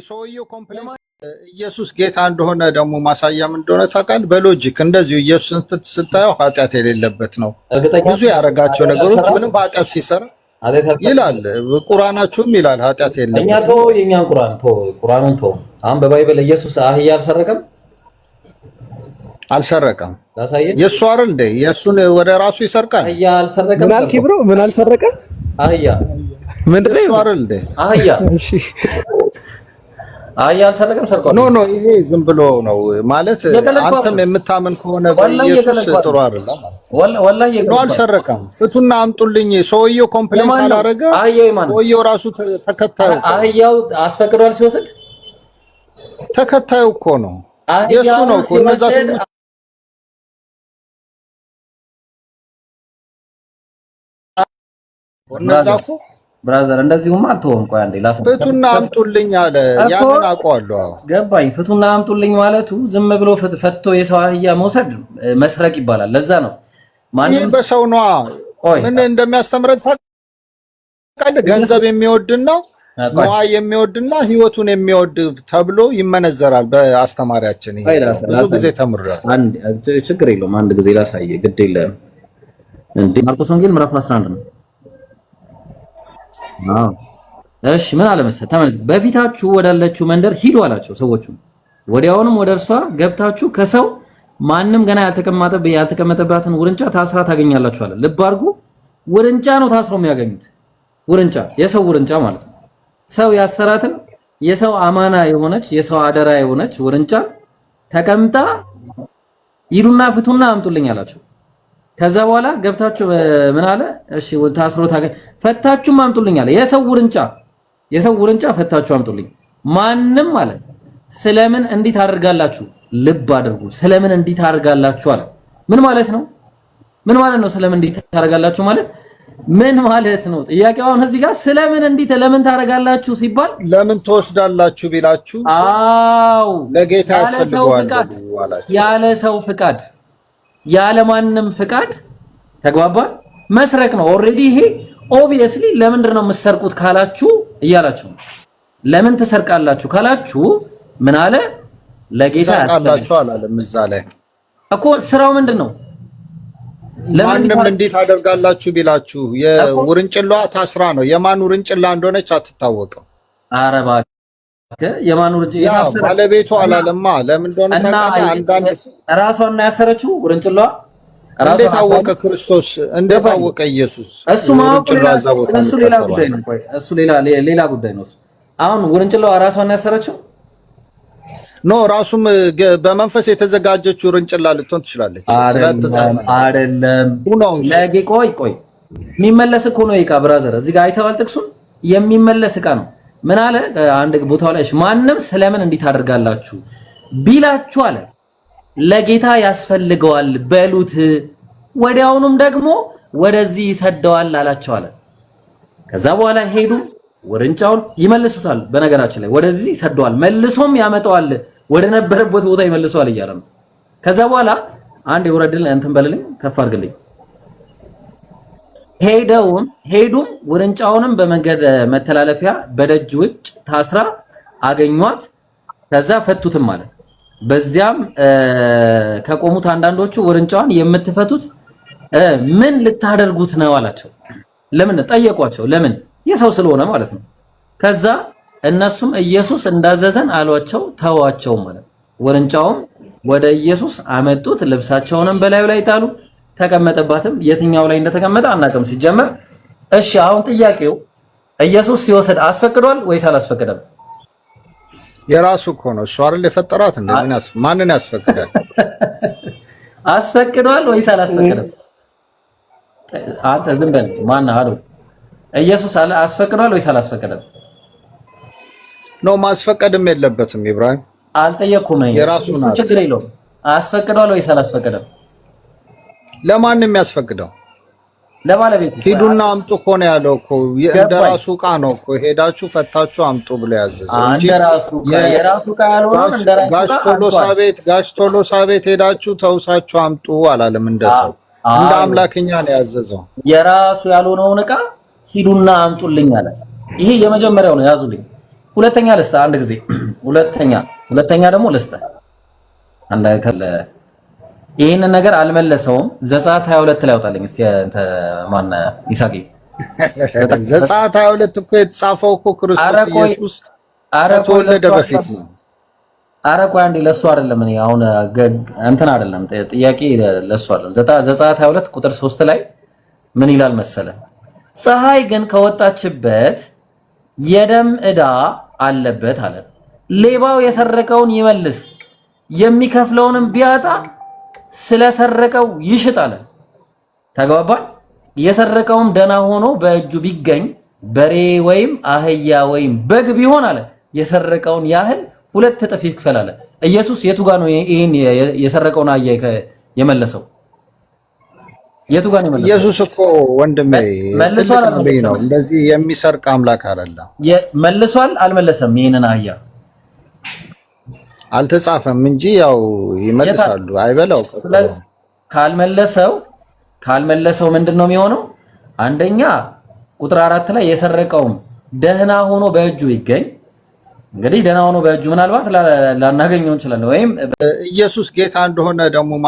ሰውየው ኮምፕሌን ኢየሱስ ጌታ እንደሆነ ደግሞ ማሳያም እንደሆነ ታውቃለህ። በሎጂክ እንደዚሁ ኢየሱስን ስታየው ኃጢአት የሌለበት ነው። ብዙ ያረጋቸው ነገሮች ምንም ኃጢአት ሲሰራ ይላል። ቁርአናችሁም ይላል ኃጢአት የሌለበት። እኛ የኛን ቁርአኑን አሁን በባይብል ኢየሱስ አህያ አልሰረቀም። የሱ አይደል እንዴ? የሱን ወደ ራሱ ይሰርቃል። አህያ አልሰረቀም። ምን አልክ ብሮ? ምን አልሰረቀም? አህያ ምንድነው? የሱ አይደል እንዴ? አህያ እሺ አህያ አልሰረቀም። ሰርቋል። ኖ ይሄ ዝም ብሎ ነው ማለት አንተም የምታምን ከሆነ በኢየሱስ ጥሩ አይደለም ማለት ወላሂ ነው። አልሰረቀም። ፍቱና አምጡልኝ። ሰውየው ኮምፕሌን ካላረገ ሰውየው ራሱ ተከታዩ አህያው አስፈቅዷል ሲወስድ ተከታዩ እኮ ነው የሱ ነው እኮ እነዛ ሰዎች እነዛ እኮ ብራዘር እንደዚሁማ አልተወም። ቆይ አንዴ ፍቱና አምጡልኝ አለ። ያንን አውቀዋለሁ። ገባኝ። ፍቱና አምጡልኝ ማለቱ ዝም ብሎ ፈትቶ የሰው አህያ መውሰድ መስረቅ ይባላል። ለዛ ነው ይሄ በሰው ነው ምን እንደሚያስተምረን ታውቃለህ? ገንዘብ የሚወድና ነዋ የሚወድና ህይወቱን የሚወድ ተብሎ ይመነዘራል በአስተማሪያችን። ይሄ ብዙ ጊዜ ተምሯል። አንድ ችግር የለውም። አንድ ጊዜ ላሳየ ግድ የለም እንዴ። ማርቆስ ወንጌል ምዕራፍ 11 ነው። እሺ ምን አለ መሰለህ? ተመልከት። በፊታችሁ ወዳለችው መንደር ሂዱ አላቸው ሰዎቹ። ወዲያውንም ወደ እርሷ ገብታችሁ ከሰው ማንም ገና ያልተቀመጠባትን ውርንጫ ታስራ ታገኛላችሁ አለ። ልብ አድርጉ። ውርንጫ ነው ታስሮ የሚያገኙት። ውርንጫ፣ የሰው ውርንጫ ማለት ነው። ሰው ያሰራትን የሰው አማና የሆነች የሰው አደራ የሆነች ውርንጫ ተቀምጣ ሂዱና ፍቱና አምጡልኝ አላቸው። ከዛ በኋላ ገብታችሁ ምን አለ? እሺ ታስሮ ፈታችሁም አምጡልኝ አለ። የሰው ውርንጫ ፈታችሁ አምጡልኝ። ማንም አለ ስለምን እንዲህ ታደርጋላችሁ? ልብ አድርጉ። ስለምን እንዲህ ታደርጋላችሁ አለ። ምን ማለት ነው? ምን ማለት ነው? ስለምን እንዲህ ታደርጋላችሁ ማለት ምን ማለት ነው? ጥያቄው አሁን እዚህ ጋር ስለምን እንዲህ ለምን ታደርጋላችሁ ሲባል ለምን ትወስዳላችሁ ቢላችሁ፣ አዎ ለጌታ ያስፈልገዋል ያለ ሰው ፍቃድ ያለ ማንም ፍቃድ ተግባባ መስረቅ ነው። ኦሬዲ ይሄ ኦብቪየስሊ ለምንድን ነው የምትሰርቁት ካላችሁ እያላችሁ ለምን ትሰርቃላችሁ ካላችሁ ምን አለ? ለጌታ ያስፈልጋላችሁ አላለም። እዛ ላይ እኮ ስራው ምንድነው? ለማንም እንዴት አደርጋላችሁ ቢላችሁ የውርንጭላዋ ታስራ ነው። የማን ውርንጭላ እንደሆነች አትታወቅም። ኧረ እባክህ የማን ውርንጭላ ባለቤቱ አላለማ። ለምን እንደሆነ ታውቃለህ? አንዳንድ ራሷን ያሰረችው ውርንጭላዋ እንዴት አወቀ? ክርስቶስ እንዴት አወቀ? ኢየሱስ እሱ ሌላ ጉዳይ ነው። ቆይ እሱ ሌላ ጉዳይ ነው። አሁን ውርንጭላዋ ራሷን ያሰረችው ኖ ራሱም በመንፈስ የተዘጋጀችው ውርንጭላ ልትሆን ትችላለች። አይደለም ለጌ ቆይ የሚመለስ እኮ ነው። ይቃ ብራዘር እዚህ ጋር አይተዋል። ጥቅሱን የሚመለስ እቃ ነው። ምን አለ? አንድ ቦታው ላይ ማንም ስለምን እንዲህ ታደርጋላችሁ ቢላችሁ አለ ለጌታ ያስፈልገዋል በሉት፣ ወዲያውኑም ደግሞ ወደዚህ ይሰደዋል አላቸው አለ። ከዛ በኋላ ሄዱ፣ ውርንጫውን ይመልሱታል። በነገራችን ላይ ወደዚህ ይሰደዋል፣ መልሶም ያመጣዋል፣ ወደ ነበረበት ቦታ ይመልሰዋል እያለ ነው። ከዛ በኋላ አንድ የወረድል እንትን በልልኝ፣ ከፍ አድርግልኝ። ሄዱም ውርንጫውንም በመንገድ መተላለፊያ በደጅ ውጭ ታስራ አገኟት። ከዛ ፈቱትም ማለት በዚያም ከቆሙት አንዳንዶቹ ውርንጫዋን የምትፈቱት ምን ልታደርጉት ነው አላቸው። ለምን ጠየቋቸው? ለምን የሰው ስለሆነ ማለት ነው። ከዛ እነሱም ኢየሱስ እንዳዘዘን አሏቸው፣ ተዋቸው ማለት። ውርንጫውም ወደ ኢየሱስ አመጡት፣ ልብሳቸውንም በላዩ ላይ ጣሉ፣ ተቀመጠባትም። የትኛው ላይ እንደተቀመጠ አናውቅም ሲጀመር። እሺ አሁን ጥያቄው ኢየሱስ ሲወሰድ አስፈቅዷል ወይስ አላስፈቀደም? የራሱ እኮ ነው። እሱ አይደል የፈጠራት እንዴ? ማንን ያስፈቅዳል? አስፈቅዷል ወይስ አላስፈቀደም? አንተ ዝም በል። ማን አሉ? ኢየሱስ አስፈቅዷል ወይስ አላስፈቀደም? ነው ማስፈቀድም የለበትም። ኢብራሂም አልጠየቅኩም ነው። የራሱ ነው። ችግር የለውም። አስፈቅዷል ወይስ አላስፈቀደም? ለማንም ያስፈቅደው ለባለቤቱ ሂዱና አምጡ እኮ ነው ያለው እኮ። እንደራሱ ዕቃ ነው እኮ ሄዳችሁ ፈታችሁ አምጡ ብሎ ያዘዘው እንጂ የራሱ ዕቃ ያልሆነ እንደራሱ ጋሽ ቶሎሳ ቤት ሄዳችሁ ተውሳችሁ አምጡ አላለም። እንደሰው እንደ አምላክኛ ነው ያዘዘው። የራሱ ያልሆነውን ዕቃ ሂዱና አምጡልኝ አለ። ይሄ የመጀመሪያው ነው። ያዙልኝ። ሁለተኛ ልስተ አንድ ጊዜ ሁለተኛ ደግሞ ልስተ አንድ ከለ ይሄን ነገር አልመለሰውም። ዘጸአት 22 ላይ አውጣልኝ እስቲ አንተ ማን ይሳቂ ዘጸአት 22 እኮ የተጻፈው እኮ ክርስቶስ ኢየሱስ ከተወለደ በፊት ነው። አረ ቆይ አንዴ ለሱ አይደለም እኔ አሁን እንትን አይደለም ጥያቄ ለሱ አይደለም። ዘጸአት 22 ቁጥር 3 ላይ ምን ይላል መሰለ? ፀሐይ ግን ከወጣችበት የደም ዕዳ አለበት አለ። ሌባው የሰረቀውን ይመልስ፣ የሚከፍለውንም ቢያጣ ስለሰረቀው ይሽጥ አለ። ተግባባን? የሰረቀውም ደና ሆኖ በእጁ ቢገኝ በሬ ወይም አህያ ወይም በግ ቢሆን አለ የሰረቀውን ያህል 2 እጥፍ ይክፈል አለ። ኢየሱስ የቱ ጋር ነው ይሄን የሰረቀውን አህያ የመለሰው? የቱ ጋር ነው የመለሰው? ኢየሱስ እኮ ወንድሜ መልሷል ነው እንደዚህ የሚሰርቅ አምላክ አይደለም። መልሷል አልመለሰም? ይሄንን አህያ አልተጻፈም እንጂ ያው ይመልሳሉ። አይበላው ስለዚህ ካልመለሰው ምንድነው የሚሆነው? አንደኛ ቁጥር 4 ላይ የሰረቀውም ደህና ሆኖ በእጁ ይገኝ። እንግዲህ ደህና ሆኖ በእጁ ምናልባት ላናገኘው እንችላለን። ወይም ኢየሱስ ጌታ እንደሆነ ደግሞ